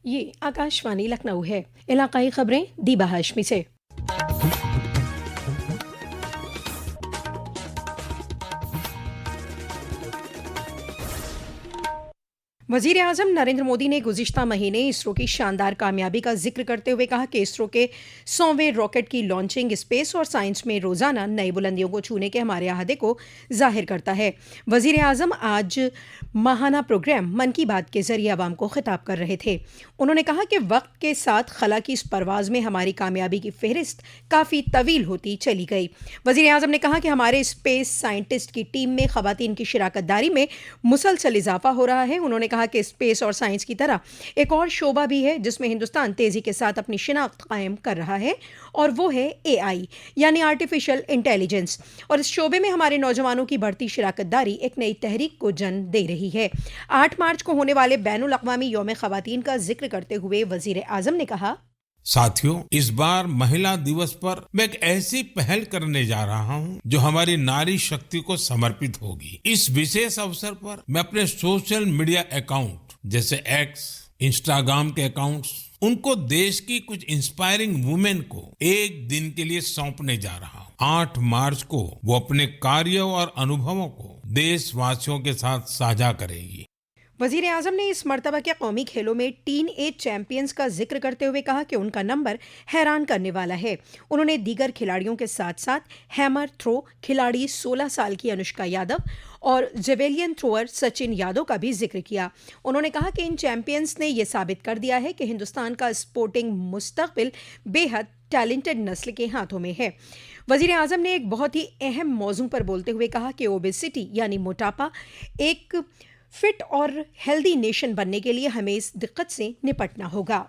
ये आकाशवाणी लखनऊ है। इलाकाई खबरें दीबा हाशमी से। वजीर आजम नरेंद्र मोदी ने गुज़िश्ता महीने इसरो की शानदार कामयाबी का जिक्र करते हुए कहा कि इसरो के 100वें रॉकेट की लॉन्चिंग स्पेस और साइंस में रोज़ाना नई बुलंदियों को छूने के हमारे अहदे को जाहिर करता है। वजीर आजम आज माहाना प्रोग्राम मन की बात के जरिए आवाम को खिताब कर रहे थे। उन्होंने कहा कि वक्त के साथ खला की इस परवाज़ में हमारी कामयाबी की फहरिस्त काफ़ी तवील होती चली गई। वजीर आजम ने कहा कि हमारे स्पेस साइंटिस्ट की टीम में ख़वातीन की शिराकत दारी में मुसलसल इजाफा हो रहा है। उन्होंने कहा कि स्पेस और साइंस की तरह एक और शोबा भी है जिसमें हिंदुस्तान तेजी के साथ अपनी शिनाख्त कायम कर रहा है और वो है एआई यानी आर्टिफिशियल इंटेलिजेंस। और इस शोबे में हमारे नौजवानों की बढ़ती शिराकत दारी एक नई तहरीक को जन्म दे रही है। 8 मार्च को होने वाले बैनुल अक़वामी यौम ख़वातीन का जिक्र करते हुए वजीर आजम ने कहा, साथियों, इस बार महिला दिवस पर मैं एक ऐसी पहल करने जा रहा हूं जो हमारी नारी शक्ति को समर्पित होगी। इस विशेष अवसर पर मैं अपने सोशल मीडिया अकाउंट जैसे एक्स, इंस्टाग्राम के अकाउंट्स, उनको देश की कुछ इंस्पायरिंग वुमेन को एक दिन के लिए सौंपने जा रहा हूं। 8 मार्च को वो अपने कार्यों और अनुभवों को देशवासियों के साथ साझा करेगी। वजीर आजम ने इस मरतबा के कौमी खेलों में टीन एज चैंपियंस का जिक्र करते हुए कहा कि उनका नंबर हैरान करने वाला है। उन्होंने दीगर खिलाड़ियों के साथ साथ हैमर थ्रो खिलाड़ी 16 साल की अनुष्का यादव और जेवेलियन थ्रोअर सचिन यादव का भी जिक्र किया। उन्होंने कहा कि इन चैंपियंस ने यह साबित कर दिया है कि हिंदुस्तान का स्पोर्टिंग मुस्तकबिल बेहद टैलेंटेड नस्ल के हाथों में है। वजीर आजम ने एक बहुत ही अहम मौजू पर बोलते हुए कहा कि ओबेसिटी यानी मोटापा एक फिट और हेल्दी नेशन बनने के लिए हमें इस दिक्कत से निपटना होगा।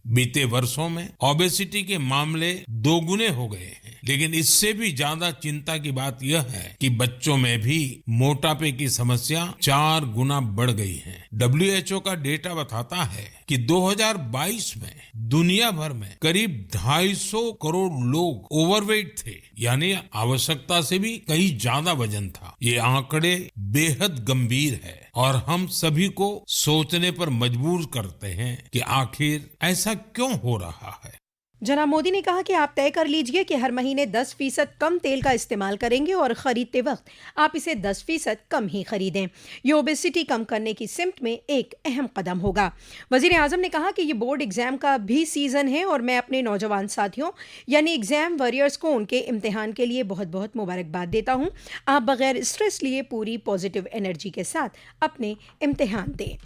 बीते वर्षों में ओबेसिटी के मामले दोगुने हो गए हैं, लेकिन इससे भी ज्यादा चिंता की बात यह है कि बच्चों में भी मोटापे की समस्या 4 गुना बढ़ गई है। WHO का डेटा बताता है कि 2022 में दुनिया भर में करीब 250 करोड़ लोग ओवरवेट थे, यानी आवश्यकता से भी कहीं ज्यादा वजन था। ये आंकड़े बेहद गंभीर है और हम सभी को सोचने पर मजबूर करते हैं कि आखिर ऐसा क्यों हो रहा है। जनाब मोदी ने कहा कि आप तय कर लीजिए कि हर महीने 10% कम तेल का इस्तेमाल करेंगे और खरीदते वक्त आप इसे 10% कम ही खरीदें। ये ओबेसिटी कम करने की सिमत में एक अहम कदम होगा। वजीर आजम ने कहा कि ये बोर्ड एग्जाम का भी सीजन है और मैं अपने नौजवान साथियों यानी एग्जाम वॉरियर्स को उनके इम्तिहान के लिए बहुत बहुत मुबारकबाद देता हूँ। आप बगैर स्ट्रेस लिए पूरी पॉजिटिव एनर्जी के साथ अपने इम्तिहान दें।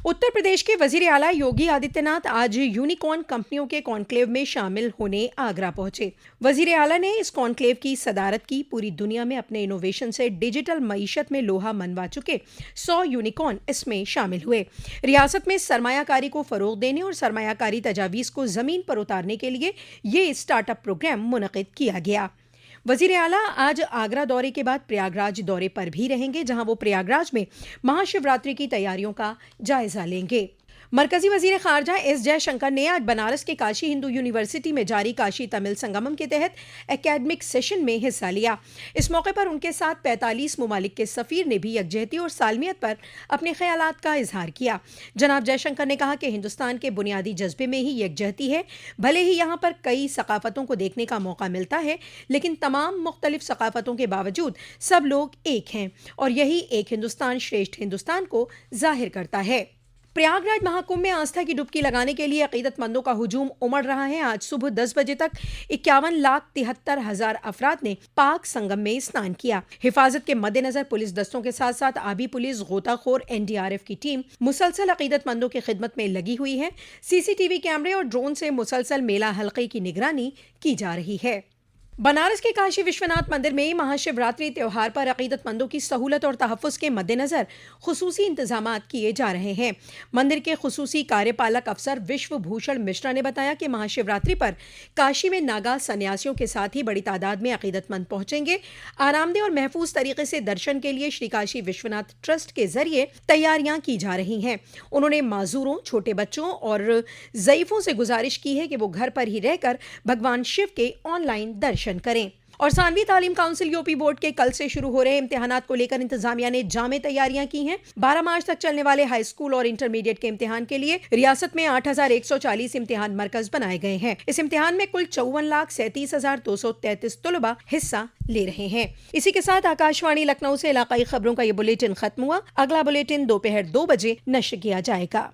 उत्तर प्रदेश के वजीर आला योगी आदित्यनाथ आज यूनिकॉर्न कंपनियों के कॉन्क्लेव में शामिल होने आगरा पहुंचे। वजीर आला ने इस कॉन्क्लेव की सदारत की। पूरी दुनिया में अपने इनोवेशन से डिजिटल मईशत में लोहा मनवा चुके 100 यूनिकॉर्न इसमें शामिल हुए। रियासत में सरमायाकारी को फरोग देने और सरमायाकारी तजावीज़ को ज़मीन पर उतारने के लिए ये स्टार्टअप प्रोग्राम मुनक़िद किया गया। वजीर आला आज आगरा दौरे के बाद प्रयागराज दौरे पर भी रहेंगे, जहां वो प्रयागराज में महाशिवरात्रि की तैयारियों का जायजा लेंगे। मरकजी वजीर खारजा एस जयशंकर ने आज बनारस के काशी हिंदू यूनिवर्सिटी में जारी काशी तमिल संगमम के तहत एकेडमिक सेशन में हिस्सा लिया। इस मौके पर उनके साथ 45 मुमालिक के सफ़ीर ने भी यकजहती और सालमियत पर अपने ख्यालात का इजहार किया। जनाब जयशंकर ने कहा कि हिंदुस्तान के बुनियादी जज्बे में ही यकजहती है। भले ही यहाँ पर कई सकाफतों को देखने का मौका मिलता है, लेकिन तमाम मुख्तलिफ सकाफतों के बावजूद सब लोग एक हैं और यही एक हिंदुस्तान श्रेष्ठ हिंदुस्तान को जाहिर करता है। प्रयागराज महाकुंभ में आस्था की डुबकी लगाने के लिए अकीदतमंदों का हुजूम उमड़ रहा है। आज सुबह 10 बजे तक 51,73,000 अफराद ने पाक संगम में स्नान किया। हिफाजत के मद्देनजर पुलिस दस्तों के साथ साथ आबी पुलिस, गोताखोर, NDRF की टीम मुसलसल अकीदतमंदों की खिदमत में लगी हुई है। CCTV कैमरे और ड्रोन से मुसलसल मेला हल्के की निगरानी की जा रही है। बनारस के काशी विश्वनाथ मंदिर में महाशिवरात्रि त्यौहार पर अकीदतमंदों की सहूलत और तहफ़्फ़ुज़ के मद्देनज़र खुसूसी इंतजामात किए जा रहे हैं। मंदिर के खुसूसी कार्यपालक अफसर विश्व भूषण मिश्रा ने बताया कि महाशिवरात्रि पर काशी में नागा सन्यासियों के साथ ही बड़ी तादाद में अकीदतमंद पहुंचेंगे। आरामदेह और महफूज तरीके से दर्शन के लिए श्री काशी विश्वनाथ ट्रस्ट के जरिए तैयारियां की जा रही हैं। उन्होंने माजूरों, छोटे बच्चों और ज़ईफ़ों से गुजारिश की है कि वो घर पर ही रहकर भगवान शिव के ऑनलाइन दर्शन करें। और सानवी तालीम काउंसिल यूपी बोर्ड के कल से शुरू हो रहे इम्तिहानात को लेकर इंतजामिया ने जामे तैयारियां की हैं। 12 मार्च तक चलने वाले हाई स्कूल और इंटरमीडिएट के इम्तिहान के लिए रियासत में 8,140 इम्तिहान मरकज बनाए गए हैं। इस इम्तिहान में कुल 54,37,233 तलबा हिस्सा ले रहे हैं। इसी के साथ आकाशवाणी लखनऊ से इलाकाई खबरों का ये बुलेटिन खत्म हुआ। अगला बुलेटिन दोपहर 2 बजे नश्र किया जाएगा।